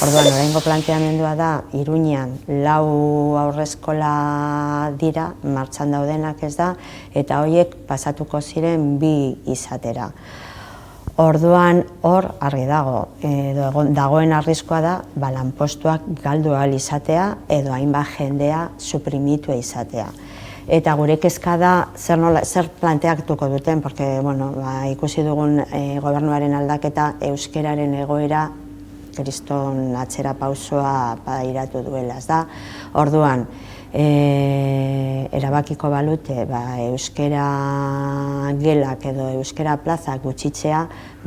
Orduan, oraingo planteamendua da, Iruñan 4 haurreskola dira, martxan daudenak ez da, eta horiek pasatuko ziren 2 izatera. Orduan, hor argi dago, dagoen arriskoa da, lanpostuak galdu ahal izatea edo hainbat jendea suprimitua izatea. Eta gure kezka da zer planteatuko duten, porque ikusi dugun gobernuaren aldaketa euskeraren egoera kriston atzera pausoa pairatu duela, ez da. Orduan, erabakiko balute euskera gelak edo euskera plazak gutxitzea,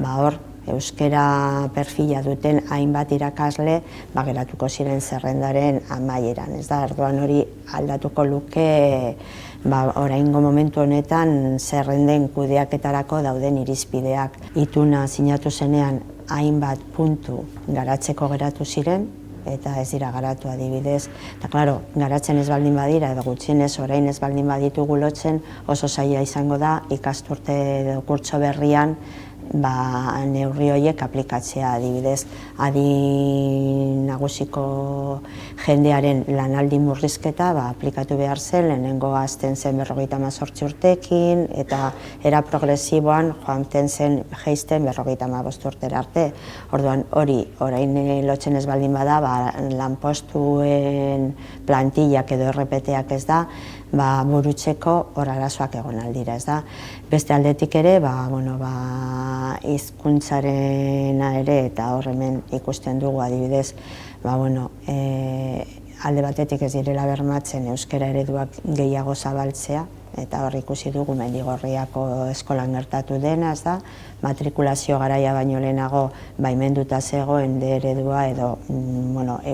hor euskera perfila duten hainbat irakasle geratuko ziren zerrendaren amaieran, ez da. Orduan hori aldatuko luke oraingo momentu honetan zerrenden kudeaketarako dauden irizpideak. Ituna sinatu zenean hainbat puntu garatzeko geratu ziren, eta ez dira garatu adibidez. Eta, klaro, garatzen ez baldin badira, edo gutxienez orain ez baldin baditugu lotzen, oso zaila izango da ikasturte edo kurtso berrian neurri horiek aplikatzea adibidez. Adin nagusiko jendearen lanaldi murrizketa aplikatu behar zen, lehenengo azten zen 58 urtekin, eta era progresiboan joanten zen jeisten 55 urtera arte. Orduan hori, orain lotzen ez baldin bada, lanpostuen plantillak edo RPT-ak ez da, burutzeko hor arazoak egon aldira, ez da. Beste aldetik ere, hizkuntzarena ere, eta hor hemen ikusten dugu adibidez, alde batetik ez direla bermatzen euskera ereduak gehiago zabaltzea, eta hor ikusi dugu Mendigorriako eskolan gertatu dena, ez da, matrikulazio garaia baino lehenago baimenduta zegoen D eredua edo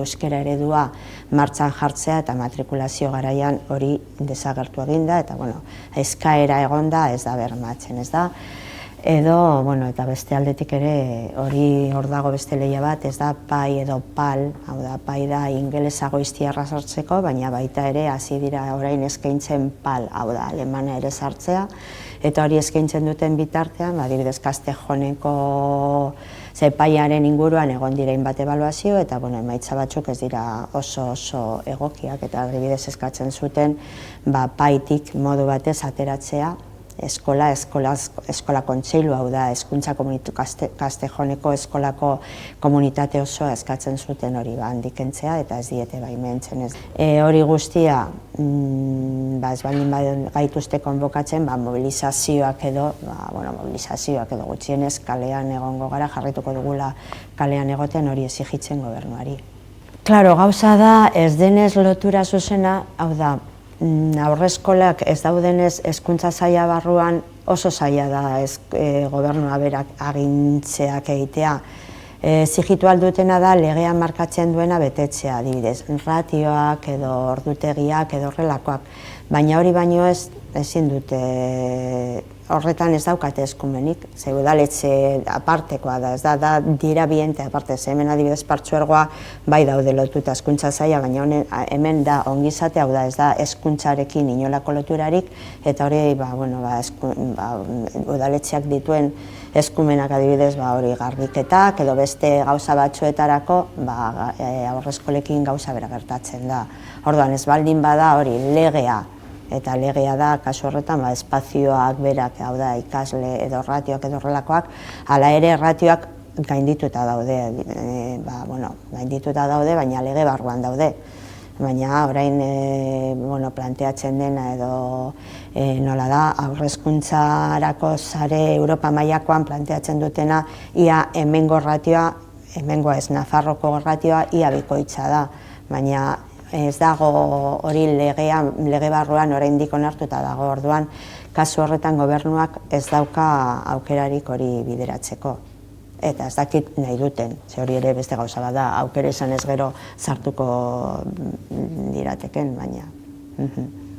euskera eredua martxan jartzea, eta matrikulazio garaian hori desagertu eginda, eta eskaera egonda ez da bermatzen, ez da. Edo, eta beste aldetik ere, hori hor dago beste lehia bat, ez da pai edo pal, hau da, pai da ingelesa goiztiarra sartzeko, baina baita ere hasi dira orain eskaintzen pal, hau da, alemana ere sartzea, eta hori eskaintzen duten bitartean, adibidez Castejoneko paiaren inguruan egon direin bat ebaluazio, eta emaitza batzuk ez dira oso egokiak, eta adibidez eskatzen zuten paitik modu batez ateratzea, eskola kontseilu, hau da, Castejoneko eskolako komunitate osoa eskatzen zuten hori handikentzea, eta ez diete baimentzen. Hori guztia, ez baldin gaituzte konbokatzen, mobilizazioak edo gutxienez kalean egongo gara, jarrituko dugula kalean egoten hori exigitzen gobernuari. Klaro, gauza da, ez denez lotura zuzena, hau da, aurreskolak ez daudenez hezkuntza saila barruan oso zaila da gobernua berak agintzeak egitea. Zigitu aldutena da legea markatzen duena betetzea, adibidez, ratioak edo ordutegiak edo horrelakoak, baina hori baino ezin dute, horretan ez daukate eskumenik, ze udaletxe apartekoa da, ez da dira biente aparte, hemen adibidez Partzuergoa bai daude lotuta hezkuntza saila, baina hemen da ongizate, hau da, ez da hezkuntzarekin inolako loturarik, eta hori udaletxeak dituen eskumenak adibidez hori garbiketak edo beste gauza batzuetarako aurreskolekin gauza bera gertatzen da. Orduan ez baldin bada hori legea, eta legea da, kasu horretan, espazioak berak, hau da, ikasle edo ratioak edo horrelakoak, hala ere ratioak gaindituta daude, baina lege barruan daude. Baina orain planteatzen dena edo nola da, aurrezkuntzarako sare Europa mailakoan planteatzen dutena, ia hemengo ratioa, hemengoa ez Nafarroko ratioa, ia bikoitza da, baina ez dago hori lege barruan oraindik onartuta dago, orduan kasu horretan gobernuak ez dauka aukerarik hori bideratzeko. Eta ez dakit nahi duten, ze hori ere beste gauza bada, aukera izan ez gero sartuko dirateken, baina.